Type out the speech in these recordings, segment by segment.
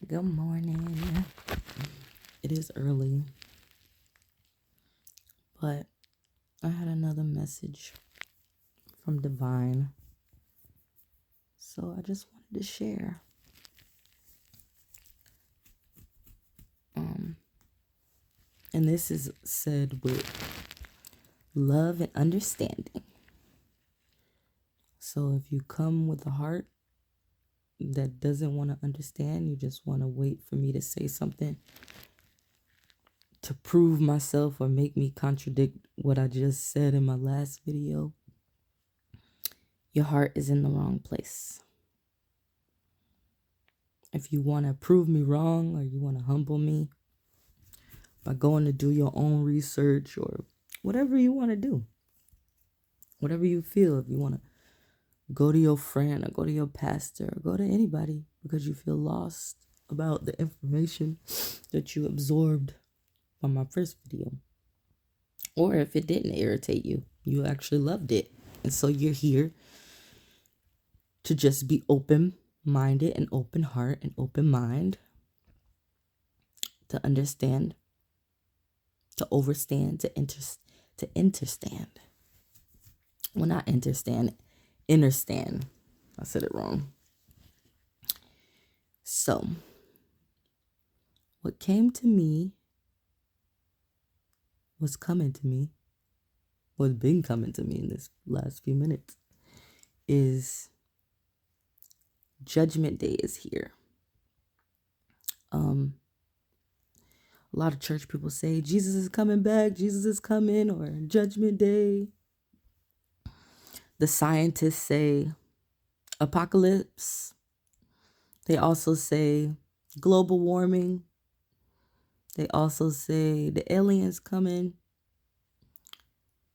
Good morning. It is early, but I had another message from Divine, so I just wanted to share. And this is said with love and understanding. So if you come with a heart that doesn't want to understand, you just want to wait for me to say something to prove myself or make me contradict what I just said in my last video, your heart is in the wrong place. If you want to prove me wrong or you want to humble me by going to do your own research or whatever you want to do, whatever you feel, if you want to go to your friend or go to your pastor or go to anybody because you feel lost about the information that you absorbed from my first video, or if it didn't irritate you, you actually loved it, and so you're here to just be open-minded and open heart and open mind to understand, to overstand, to understand. Well, not understand, understand. I said it wrong. So, what came to me, was coming to me, what's been coming to me in this last few minutes, is Judgment Day is here. A lot of church people say Jesus is coming back, Jesus is coming, or Judgment Day. The scientists say apocalypse. They also say global warming. They also say the aliens coming.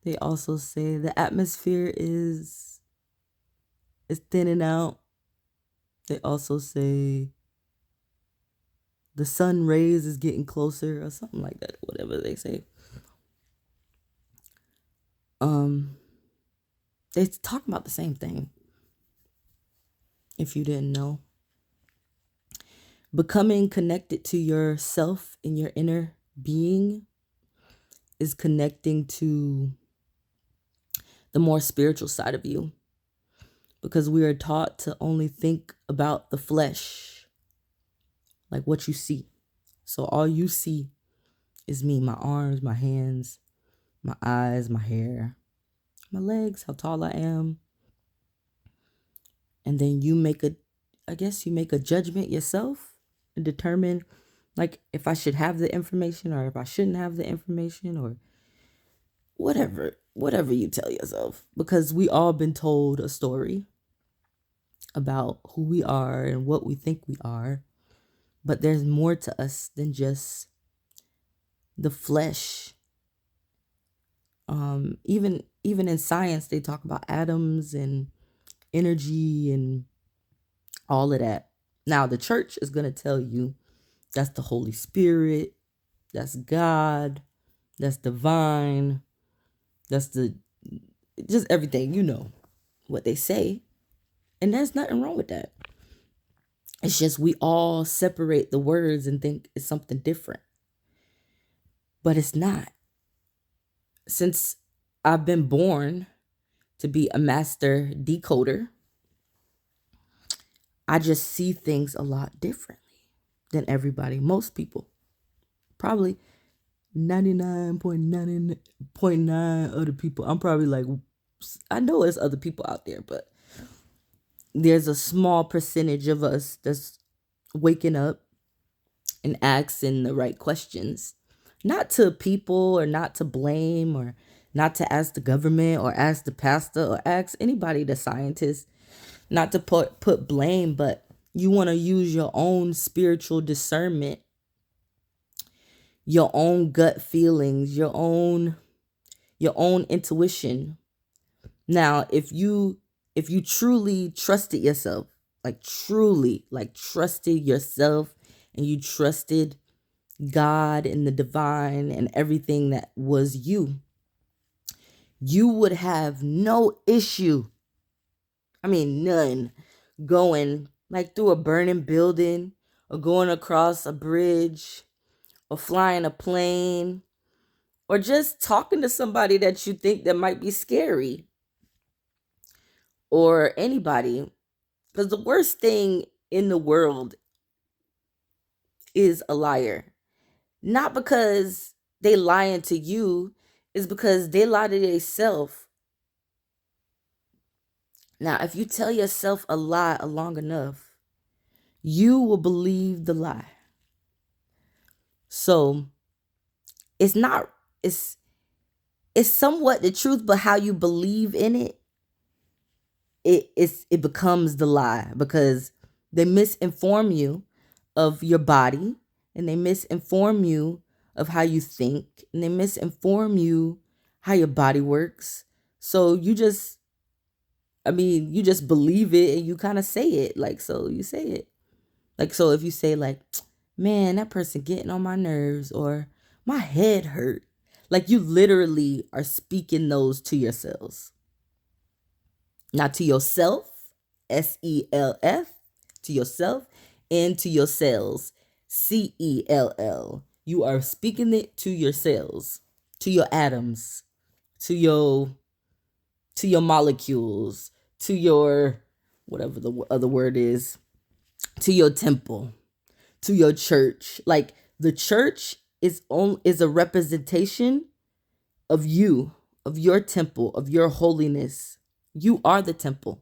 They also say the atmosphere is thinning out. They also say the sun rays is getting closer or something like that, whatever they say. They talk about the same thing. If you didn't know. Becoming connected to yourself and your inner being is connecting to the more spiritual side of you, because we are taught to only think about the flesh, like what you see. So all you see is me, my arms, my hands, my eyes, my hair, my legs, how tall I am. And then you make a judgment yourself and determine like if I should have the information or if I shouldn't have the information or whatever you tell yourself, because we all been told a story about who we are and what we think we are, but there's more to us than just the flesh. Even in science, they talk about atoms and energy and all of that. Now, the church is going to tell you that's the Holy Spirit, that's God, that's divine, that's just everything, what they say. And there's nothing wrong with that. It's just we all separate the words and think it's something different. But it's not. Since I've been born to be a master decoder, I just see things a lot differently than everybody. Most people. Probably 99.99.9 other people. I'm probably like, I know there's other people out there, but there's a small percentage of us that's waking up and asking the right questions. Not to people or not to blame or not to ask the government or ask the pastor or ask anybody, the scientist, not to put blame, but you want to use your own spiritual discernment, your own gut feelings, your own intuition. Now, if you truly trusted yourself, like truly, like trusted yourself, and you trusted God and the divine and everything that was you would have no issue. I mean, none, going like through a burning building or going across a bridge or flying a plane or just talking to somebody that you think that might be scary or anybody. Because the worst thing in the world is a liar. Not because they lying to you, it's because they lie to themselves. Now, if you tell yourself a lie long enough, you will believe the lie. So it's not, it's somewhat the truth, but how you believe in it, it becomes the lie because they misinform you of your body and they misinform you of how you think and they misinform you how your body works. So you just believe it and you kind of say it. Like, so you say it. Like, so if you say like, man, that person getting on my nerves or my head hurt, like you literally are speaking those to yourselves. Not to yourself, SELF, to yourself, and to your cells, CELL. You are speaking it to your cells, to your atoms, to your molecules, to your whatever the other word is, to your temple, to your church. Like the church is a representation of you, of your temple, of your holiness. You are the temple.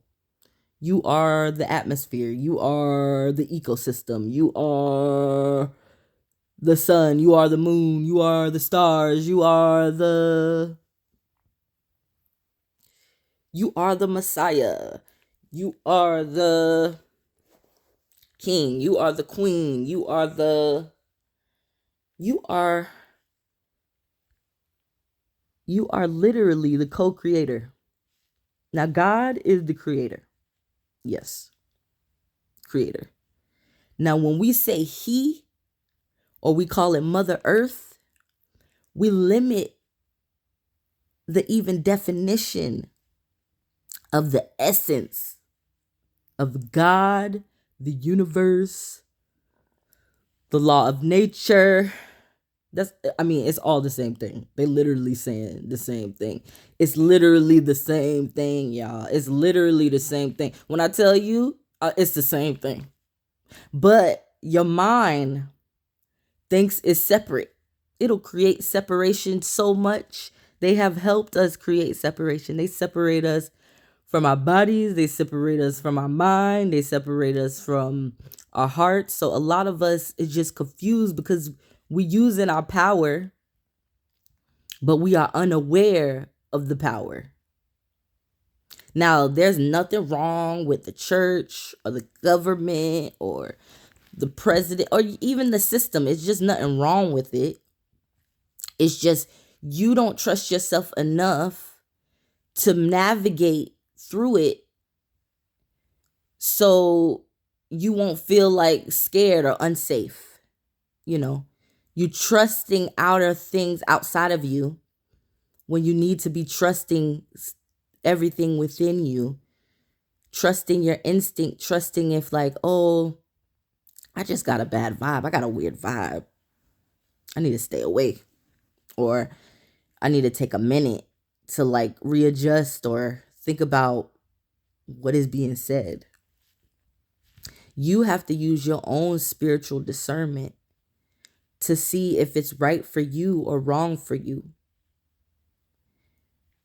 You are the atmosphere. You are the ecosystem. You are the sun. You are the moon. You are the stars. You are the Messiah. You are the king. You are the queen. You are literally the co-creator. Now, God is the creator. Yes, creator. Now, when we say he, or we call it Mother Earth, we limit the even definition of the essence of God, the universe, the law of nature. It's all the same thing. They literally saying the same thing. It's literally the same thing, y'all. It's literally the same thing. When I tell you, it's the same thing. But your mind thinks it's separate. It'll create separation so much. They have helped us create separation. They separate us from our bodies. They separate us from our mind. They separate us from our hearts. So a lot of us is just confused because we using our power, but we are unaware of the power. Now, there's nothing wrong with the church or the government or the president or even the system. It's just nothing wrong with it. It's just you don't trust yourself enough to navigate through it so you won't feel like scared or unsafe. You trusting outer things outside of you when you need to be trusting everything within you, trusting your instinct, trusting if like, oh, I just got a bad vibe. I got a weird vibe. I need to stay away. Or I need to take a minute to like readjust or think about what is being said. You have to use your own spiritual discernment to see if it's right for you or wrong for you.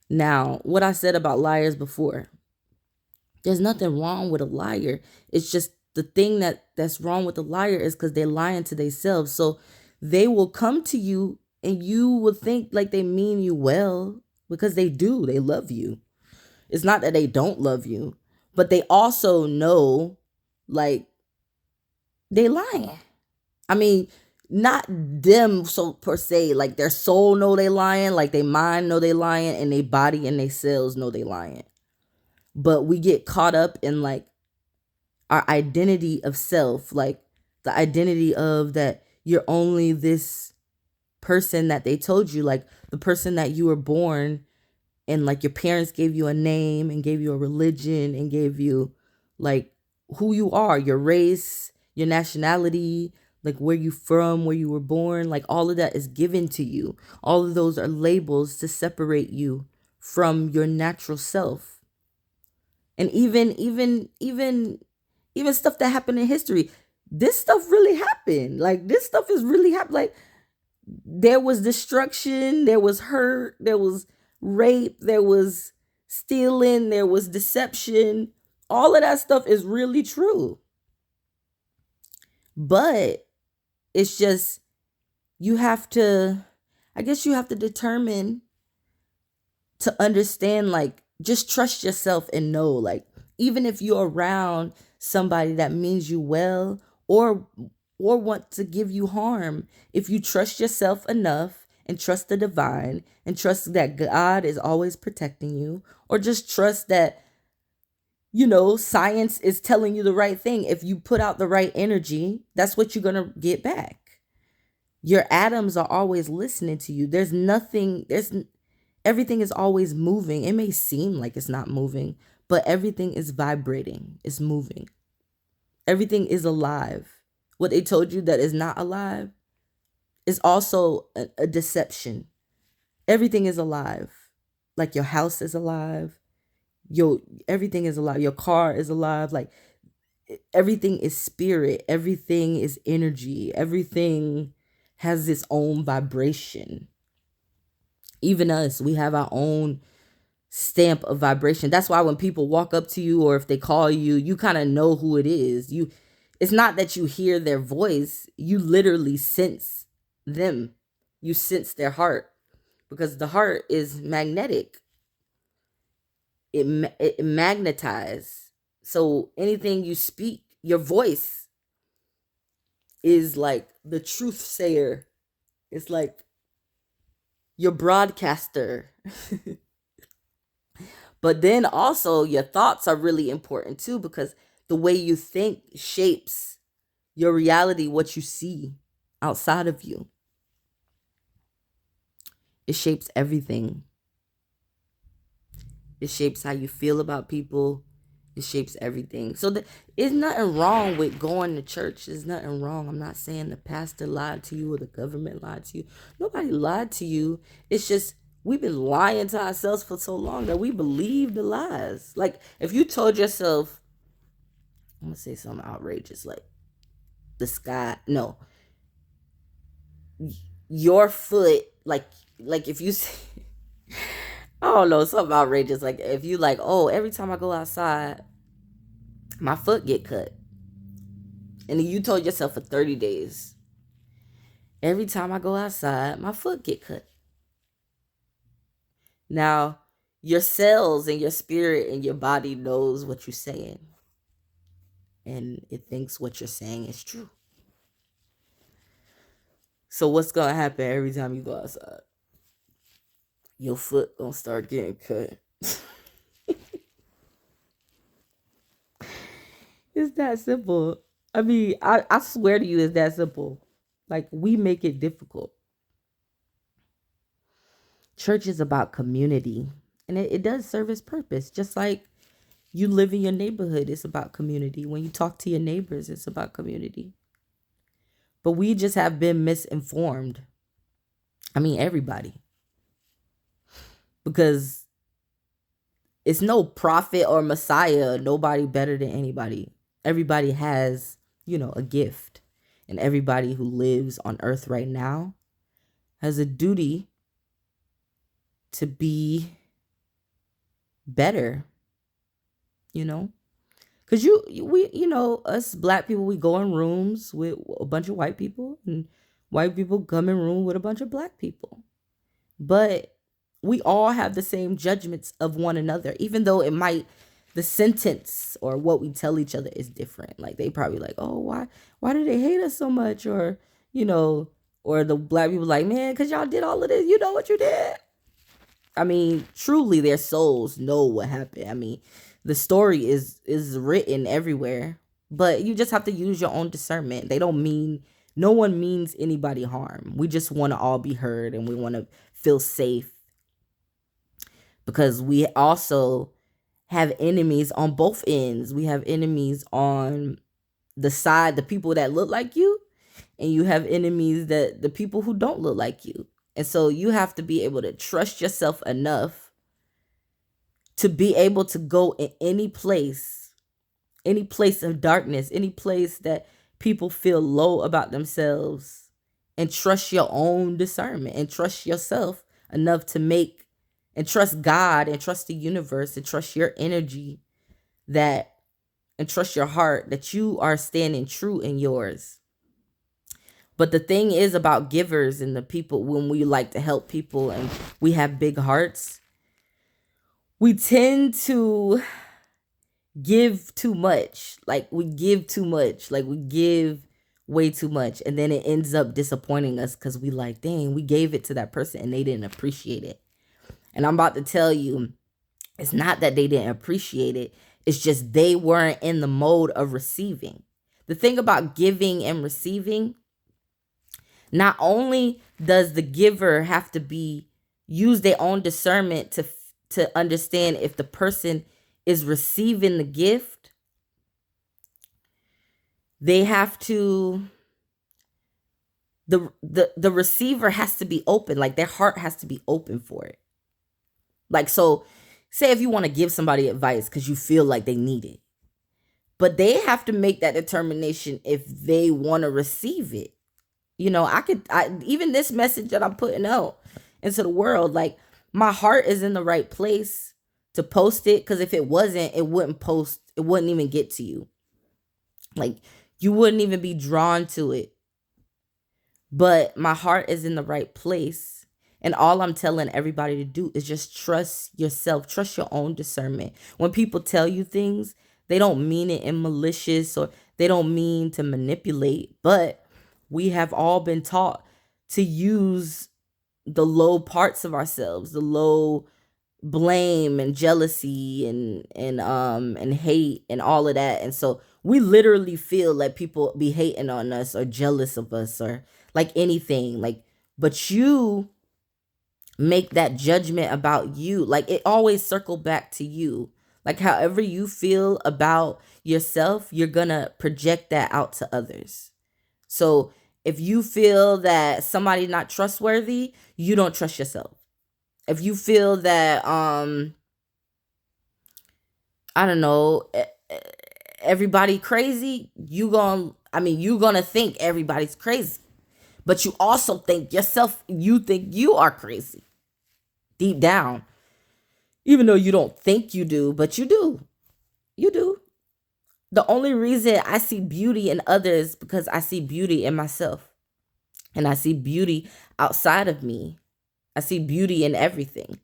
Now, what I said about liars before, there's nothing wrong with a liar. It's just the thing that's wrong with the liar is because they're lying to themselves. So they will come to you and you will think like they mean you well because they do. They love you. It's not that they don't love you, but they also know like they lying. I mean, not them so per se, like their soul know they lying, like their mind know they lying, and their body and their cells know they lying. But we get caught up in like our identity of self, like the identity of that you're only this person that they told you, like the person that you were born and like your parents gave you a name and gave you a religion and gave you like who you are, your race, your nationality, like where you from, where you were born, like all of that is given to you. All of those are labels to separate you from your natural self. And even stuff that happened in history, this stuff really happened. Like this stuff is really happened. Like there was destruction, there was hurt, there was rape, there was stealing, there was deception. All of that stuff is really true. But it's just, you have to, I guess you have to determine to understand, like, just trust yourself and know, like, even if you're around somebody that means you well or want to give you harm, if you trust yourself enough and trust the divine and trust that God is always protecting you, or just trust that, science is telling you the right thing. If you put out the right energy, that's what you're going to get back. Your atoms are always listening to you. Everything is always moving. It may seem like it's not moving, but everything is vibrating. It's moving. Everything is alive. What they told you that is not alive is also a deception. Everything is alive. Like your house is alive. Everything is alive. Your car is alive. Like everything is spirit. Everything is energy. Everything has its own vibration. Even us, we have our own stamp of vibration. That's why when people walk up to you or if they call you, you kind of know who it is. It's not that you hear their voice, you literally sense them. You sense their heart, because the heart is magnetic. It magnetizes. So anything you speak, your voice is like the truth sayer. It's like your broadcaster. But then also your thoughts are really important too, because the way you think shapes your reality, what you see outside of you. It shapes everything. It shapes how you feel about people. It shapes everything. So there's nothing wrong with going to church. There's nothing wrong. I'm not saying the pastor lied to you or the government lied to you. Nobody lied to you. It's just we've been lying to ourselves for so long that we believe the lies. Like if you told yourself, I'm going to say something outrageous, like the sky, no, your foot, like if you say, I don't know, something outrageous. Like if you like, oh, every time I go outside, my foot get cut. And you told yourself for 30 days, every time I go outside, my foot get cut. Now, your cells and your spirit and your body knows what you're saying. And it thinks what you're saying is true. So what's going to happen every time you go outside? Your foot gonna start getting cut. It's that simple. I mean, I swear to you, it's that simple. Like, we make it difficult. Church is about community, and it does serve its purpose. Just like you live in your neighborhood, it's about community. When you talk to your neighbors, it's about community. But we just have been misinformed. I mean, everybody. Because it's no prophet or messiah, nobody better than anybody. Everybody has, a gift. And everybody who lives on earth right now has a duty to be better, Because us black people, we go in rooms with a bunch of white people, and white people come in room with a bunch of black people. But we all have the same judgments of one another, even though the sentence or what we tell each other is different. Like they probably like, oh, why do they hate us so much? Or, or the black people like, man, because y'all did all of this. You know what you did? I mean, truly their souls know what happened. I mean, the story is written everywhere, but you just have to use your own discernment. No one means anybody harm. We just want to all be heard, and we want to feel safe, because we also have enemies on both ends. We have enemies on the people that look like you, and you have enemies, that the people who don't look like you. And so you have to be able to trust yourself enough to be able to go in any place of darkness, any place that people feel low about themselves, and trust your own discernment and trust yourself enough to make, and trust God and trust the universe and trust your energy, that, and trust your heart that you are standing true in yours. But the thing is about givers and the people, when we like to help people and we have big hearts, we tend to give too much. Like we give too much. Like we give way too much. And then it ends up disappointing us because we like, dang, we gave it to that person and they didn't appreciate it. And I'm about to tell you, it's not that they didn't appreciate it. It's just they weren't in the mode of receiving. The thing about giving and receiving, not only does the giver have to use their own discernment to understand if the person is receiving the gift, they have to, the receiver has to be open, like their heart has to be open for it. Like, so say if you want to give somebody advice because you feel like they need it, but they have to make that determination if they want to receive it. You know, even this message that I'm putting out into the world, like my heart is in the right place to post it. Because if it wasn't, it wouldn't even get to you. Like you wouldn't even be drawn to it. But my heart is in the right place. And all I'm telling everybody to do is just trust yourself. Trust your own discernment. When people tell you things, they don't mean it in malicious, or they don't mean to manipulate. But we have all been taught to use the low parts of ourselves, the low blame and jealousy and hate and all of that. And so we literally feel like people be hating on us or jealous of us or like anything. Like, but you make that judgment about you. Like it always circle back to you. Like however you feel about yourself, you're gonna project that out to others. So if you feel that somebody's not trustworthy, you don't trust yourself. If you feel that I don't know, everybody crazy, you gonna think everybody's crazy. But you also think you think you are crazy. Deep down. Even though you don't think you do, but you do. You do. The only reason I see beauty in others because I see beauty in myself. And I see beauty outside of me. I see beauty in everything.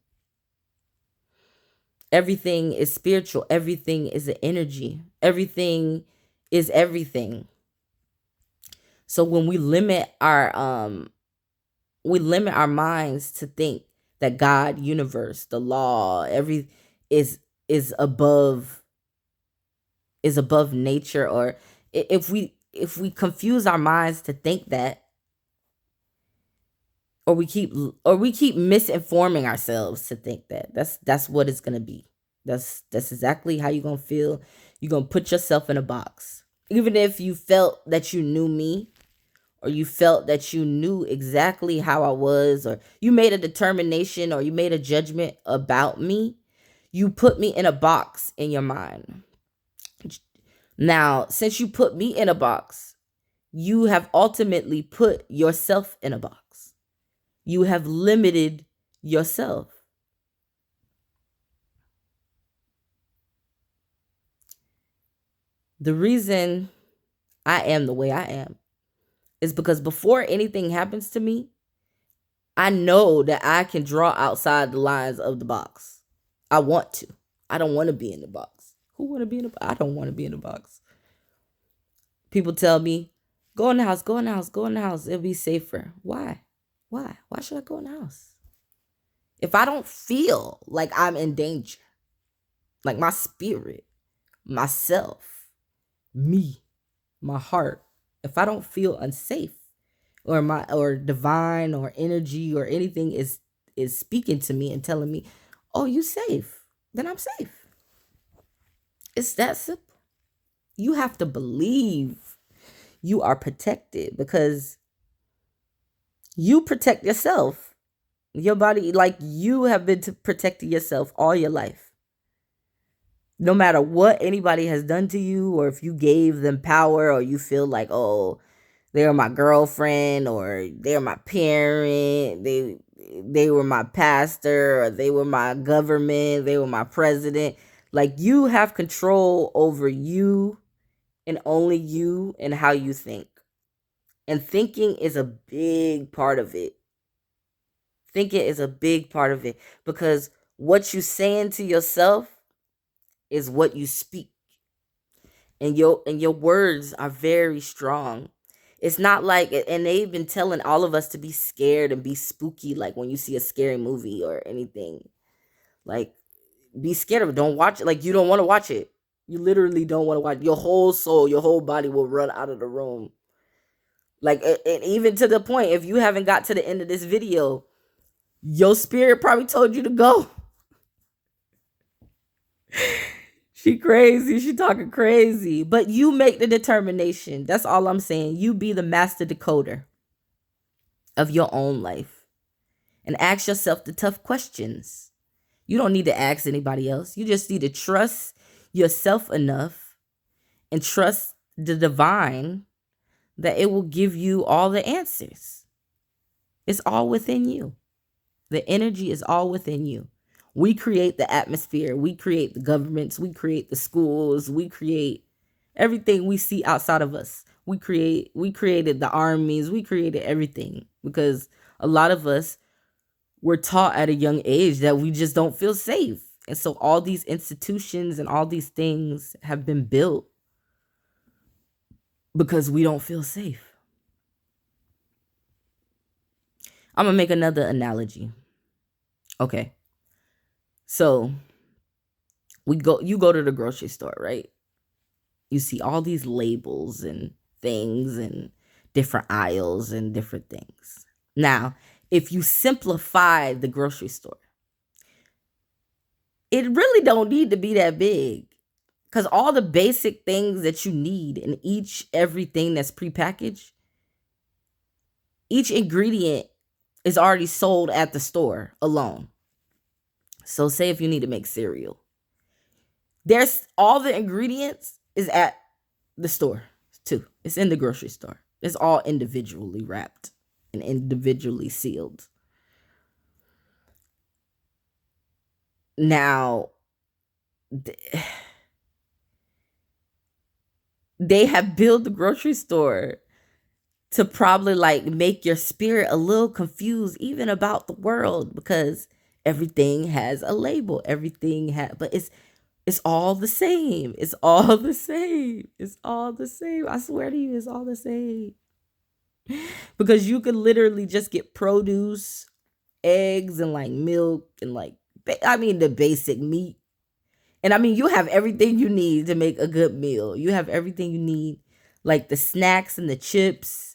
Everything is spiritual. Everything is an energy. Everything is everything. So when we limit our minds to think that God, universe, the law, is above nature, or if we confuse our minds to think that, or we keep misinforming ourselves to think that, that's what it's gonna be. That's exactly how you're gonna feel. You're gonna put yourself in a box. Even if you felt that you knew me, or you felt that you knew exactly how I was, or you made a determination or you made a judgment about me, you put me in a box in your mind. Now, since you put me in a box, you have ultimately put yourself in a box. You have limited yourself. The reason I am the way I am is because before anything happens to me, I know that I can draw outside the lines of the box. I want to. I don't want to be in the box. Who want to be in the box? I don't want to be in the box. People tell me, go in the house, go in the house, go in the house. It'll be safer. Why? Why? Why should I go in the house? If I don't feel like I'm in danger, like my spirit, myself, me, my heart, if I don't feel unsafe, or divine or energy or anything is speaking to me and telling me, oh, you safe, then I'm safe. It's that simple. You have to believe you are protected because you protect yourself. Your body, like you have been protecting yourself all your life. No matter what anybody has done to you, or if you gave them power, or you feel like, oh, they're my girlfriend, or they're my parent, they were my pastor, or they were my government, they were my president. Like, you have control over you and only you and how you think. And thinking is a big part of it. Thinking is a big part of it because what you saying to yourself is what you speak. And your words are very strong. It's not like, and they've been telling all of us to be scared and be spooky, like when you see a scary movie or anything. Like, be scared of it. Don't watch it. Like, you don't want to watch it. You literally don't want to watch it. Your whole soul, your whole body will run out of the room. Like, and even to the point, if you haven't got to the end of this video, your spirit probably told you to go. She crazy. She talking crazy. But you make the determination. That's all I'm saying. You be the master decoder of your own life. And ask yourself the tough questions. You don't need to ask anybody else. You just need to trust yourself enough and trust the divine that it will give you all the answers. It's all within you. The energy is all within you. We create the atmosphere. We create the governments. We create the schools. We create everything we see outside of us. We created the armies. We created everything because a lot of us were taught at a young age that we just don't feel safe. And so all these institutions and all these things have been built because we don't feel safe. I'm going to make another analogy. Okay. So you go to the grocery store, right? You see all these labels and things and different aisles and different things. Now, if you simplify the grocery store, it really don't need to be that big because all the basic things that you need in everything that's prepackaged, each ingredient is already sold at the store alone. So say if you need to make cereal, there's all the ingredients is at the store too. It's in the grocery store. It's all individually wrapped and individually sealed. Now, they have built the grocery store to probably like make your spirit a little confused even about the world because everything has a label. But it's all the same. It's all the same. It's all the same. I swear to you, it's all the same. Because you could literally just get produce, eggs, and like milk and like, the basic meat. And you have everything you need to make a good meal. You have everything you need, like the snacks and the chips.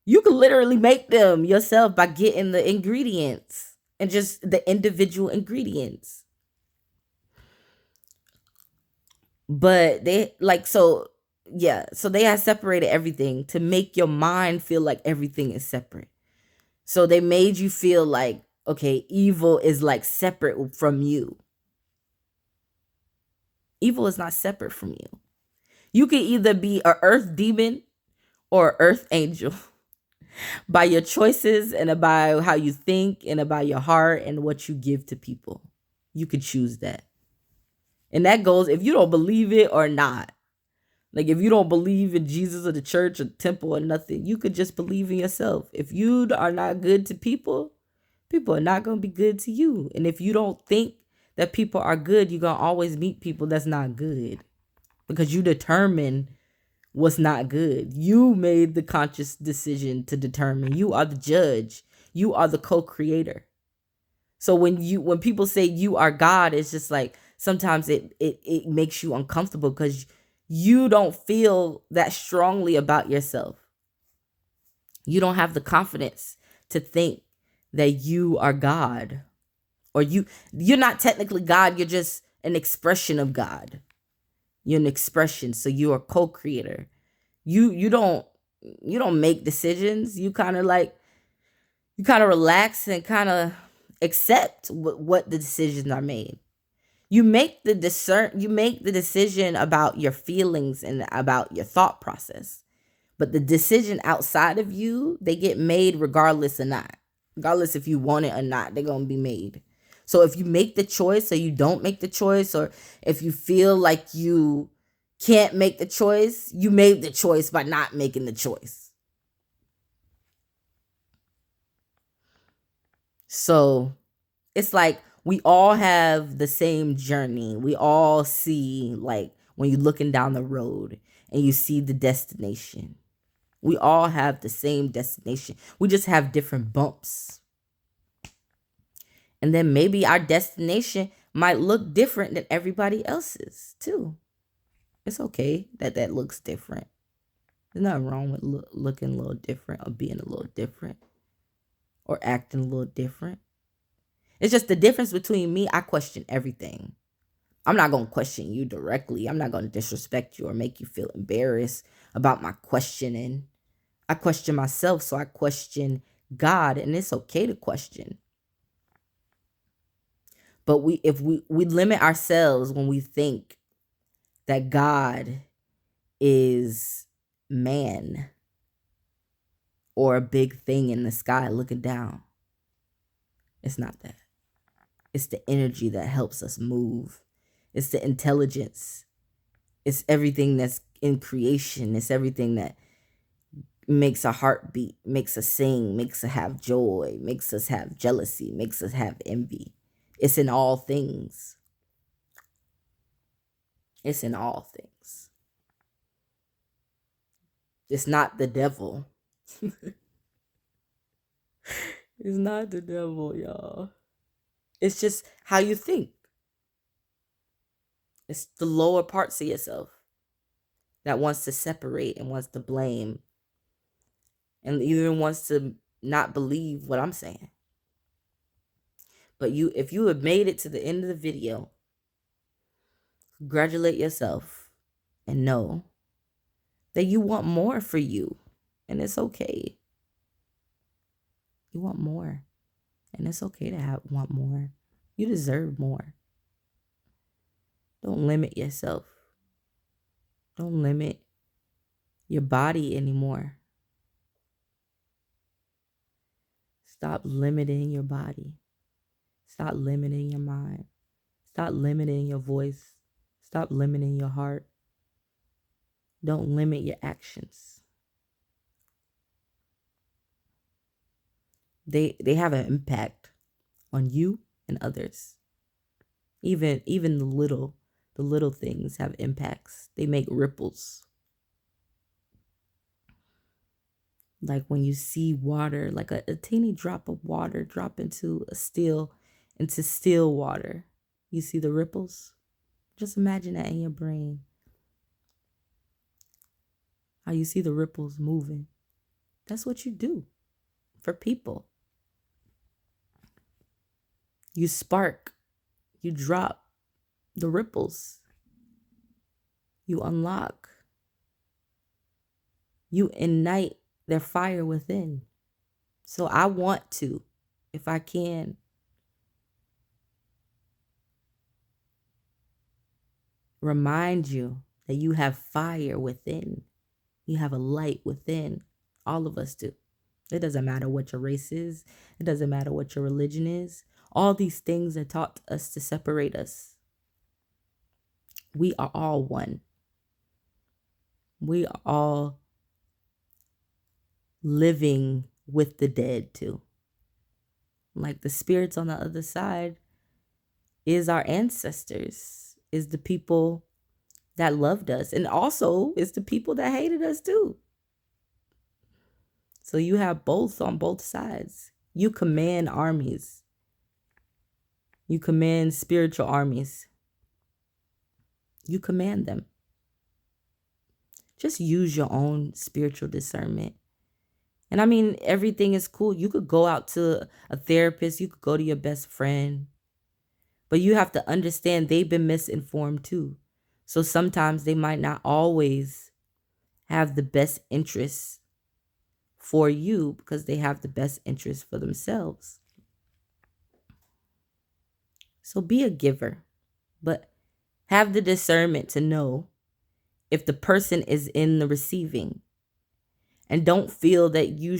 You can literally make them yourself by getting the ingredients and just the individual ingredients. But so they have separated everything to make your mind feel like everything is separate. So they made you feel like, okay, evil is like separate from you. Evil is not separate from you. You can either be an earth demon or an earth angel by your choices and by how you think and about your heart and what you give to people. You could choose that. And that goes if you don't believe it or not. Like if you don't believe in Jesus or the church or the temple or nothing, you could just believe in yourself. If you are not good to people, people are not going to be good to you. And if you don't think that people are good, you're going to always meet people that's not good because you determine what's not good. You made the conscious decision to determine. You are the judge. You are the co-creator. So when people say you are God, it's just like sometimes it makes you uncomfortable because you don't feel that strongly about yourself. You don't have the confidence to think that you are God. Or you're not technically God, you're just an expression of God. You're an expression, so you're a co-creator. You don't make decisions. You kind of relax and kind of accept what the decisions are made. You make the decision about your feelings and about your thought process. But the decision outside of you, they get made regardless or not. Regardless if you want it or not, they're going to be made. So if you make the choice or you don't make the choice, or if you feel like you can't make the choice, you made the choice by not making the choice. So it's like we all have the same journey. We all see, like, when you're looking down the road and you see the destination. We all have the same destination. We just have different bumps. And then maybe our destination might look different than everybody else's too. It's okay that looks different. There's nothing wrong with looking a little different or being a little different or acting a little different. It's just the difference between me. I question everything. I'm not going to question you directly. I'm not going to disrespect you or make you feel embarrassed about my questioning. I question myself, so I question God, and it's okay to question. But if we limit ourselves when we think that God is man or a big thing in the sky looking down. It's not that. It's the energy that helps us move. It's the intelligence. It's everything that's in creation. It's everything that makes a heart beat, makes us sing, makes us have joy, makes us have jealousy, makes us have envy. It's in all things. It's in all things. It's not the devil. It's not the devil, y'all. It's just how you think. It's the lower parts of yourself that wants to separate and wants to blame and even wants to not believe what I'm saying. But if you have made it to the end of the video, congratulate yourself and know that you want more for you, and it's okay. You want more, and it's okay to want more. You deserve more. Don't limit yourself. Don't limit your body anymore. Stop limiting your body. Stop limiting your mind. Stop limiting your voice. Stop limiting your heart. Don't limit your actions. They have an impact on you and others. Even the little things have impacts. They make ripples. Like when you see water, like a teeny drop of water drop into still water. You see the ripples? Just imagine that in your brain. How you see the ripples moving. That's what you do for people. You spark. You drop the ripples. You unlock. You ignite their fire within. So I want to, if I can, remind you that you have fire within. You have a light within. All of us do. It doesn't matter what your race is. It doesn't matter what your religion is. All these things are taught us to separate us. We are all one. We are all living with the dead too. Like the spirits on the other side is our ancestors, is the people that loved us, and also is the people that hated us too. So you have both on both sides. You command armies. You command spiritual armies. You command them. Just use your own spiritual discernment. And I mean, everything is cool. You could go out to a therapist. You could go to your best friend. But you have to understand they've been misinformed too. So sometimes they might not always have the best interests for you because they have the best interest for themselves. So be a giver, but have the discernment to know if the person is in the receiving, and don't feel that you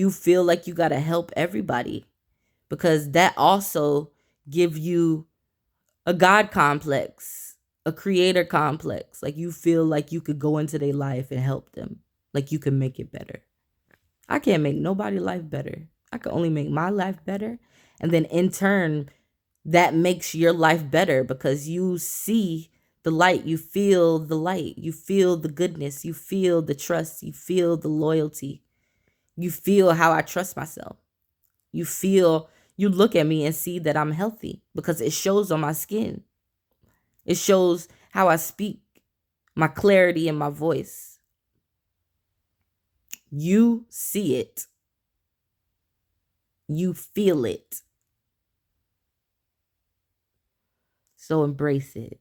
feel like you got to help everybody, because that also give you a God complex, a creator complex. Like you feel like you could go into their life and help them, like you can make it better. I can't make nobody's life better. I can only make my life better. And then in turn, that makes your life better because you see the light, you feel the light, you feel the goodness, you feel the trust, you feel the loyalty, you feel how I trust myself. You look at me and see that I'm healthy because it shows on my skin. It shows how I speak, my clarity in my voice. You see it. You feel it. So embrace it.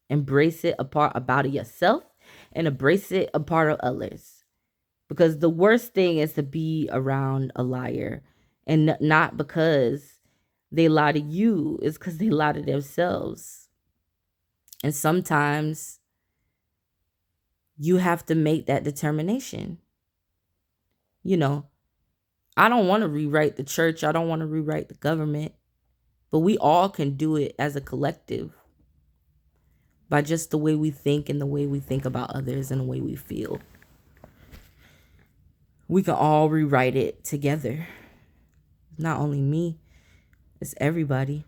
Embrace it about yourself and embrace it a part of others. Because the worst thing is to be around a liar, and not because they lie to you, it's because they lie to themselves. And sometimes you have to make that determination. You know, I don't want to rewrite the church. I don't want to rewrite the government, but we all can do it as a collective by just the way we think and the way we think about others and the way we feel. We can all rewrite it together. Not only me, it's everybody.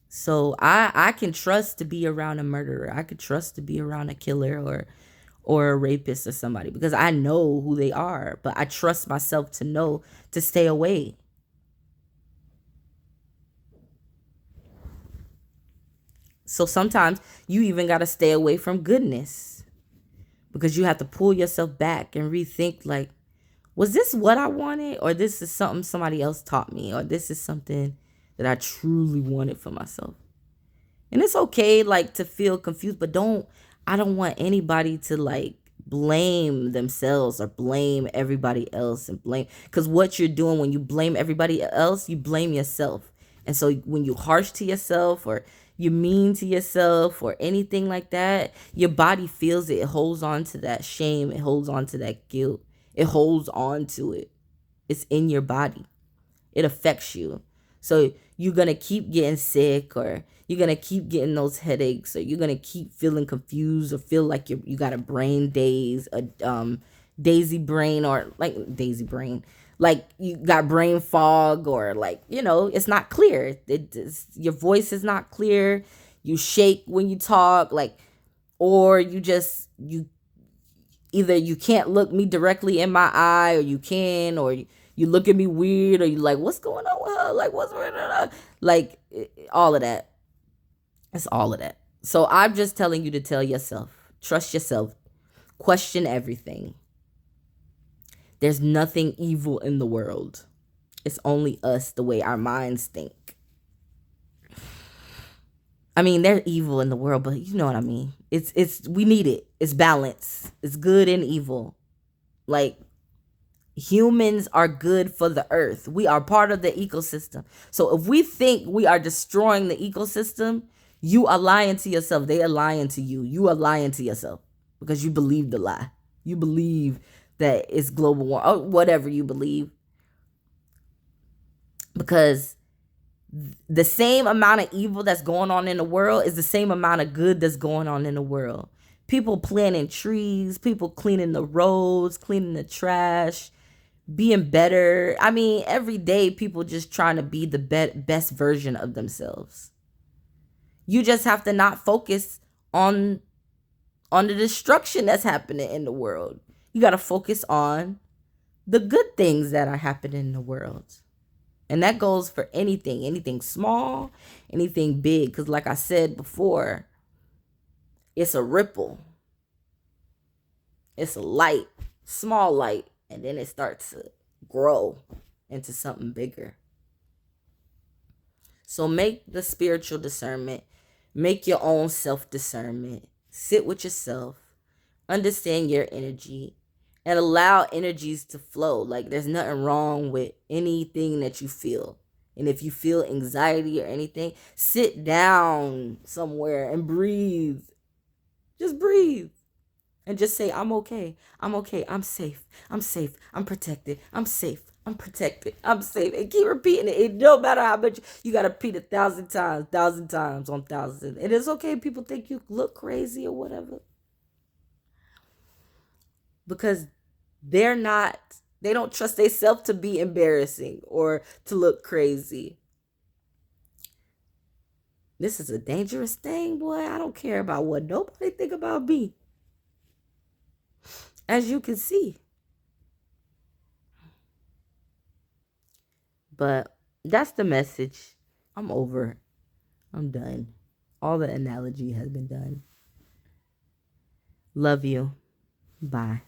So I can trust to be around a murderer. I could trust to be around a killer or a rapist or somebody because I know who they are, but I trust myself to know to stay away. So sometimes you even got to stay away from goodness because you have to pull yourself back and rethink, like, was this what I wanted, or this is something somebody else taught me, or this is something that I truly wanted for myself. And it's okay, like, to feel confused, but I don't want anybody to, like, blame themselves or blame everybody else and blame, because what you're doing when you blame everybody else, you blame yourself. And so when you harsh to yourself or you mean to yourself or anything like that, your body feels it. It holds on to that shame. It holds on to that guilt. It holds on to it. It's in your body. It affects you. So you're going to keep getting sick, or you're going to keep getting those headaches, or you're going to keep feeling confused or feel like you got a brain daze, a daisy brain, or like daisy brain, like you got brain fog, or like, it's not clear. Your voice is not clear. You shake when you talk, like, or you either you can't look me directly in my eye, or you can, or you look at me weird, or you like, what's going on with her? Like, what's going on? Like, all of that. It's all of that. So I'm just telling you to tell yourself, trust yourself, question everything. There's nothing evil in the world. It's only us, the way our minds think. I mean, there's evil in the world, but you know what I mean. We need it. It's balance. It's good and evil. Like, humans are good for the earth. We are part of the ecosystem. So if we think we are destroying the ecosystem, you are lying to yourself. They are lying to you. You are lying to yourself because you believe the lie. You believe that it's global warming, or whatever you believe. Because the same amount of evil that's going on in the world is the same amount of good that's going on in the world. People planting trees, people cleaning the roads, cleaning the trash, being better. I mean, every day people just trying to be the best version of themselves. You just have to not focus on the destruction that's happening in the world. You got to focus on the good things that are happening in the world. And that goes for anything small, anything big. Because like I said before, it's a ripple. It's a light, small light. And then it starts to grow into something bigger. So make the spiritual discernment. Make your own self-discernment. Sit with yourself. Understand your energy. And allow energies to flow. Like, there's nothing wrong with anything that you feel. And if you feel anxiety or anything, sit down somewhere and breathe. Just breathe. And just say, I'm okay. I'm okay. I'm safe. I'm safe. I'm protected. I'm safe. I'm protected. I'm safe. And keep repeating it. It don't matter how much you got to repeat 1,000 times, 1,000 times on 1,000. And it's okay. People think you look crazy or whatever. Because they don't trust themselves to be embarrassing or to look crazy. This is a dangerous thing, boy. I don't care about what nobody think about me. As you can see. But that's the message. I'm over. I'm done. All the analogy has been done. Love you. Bye.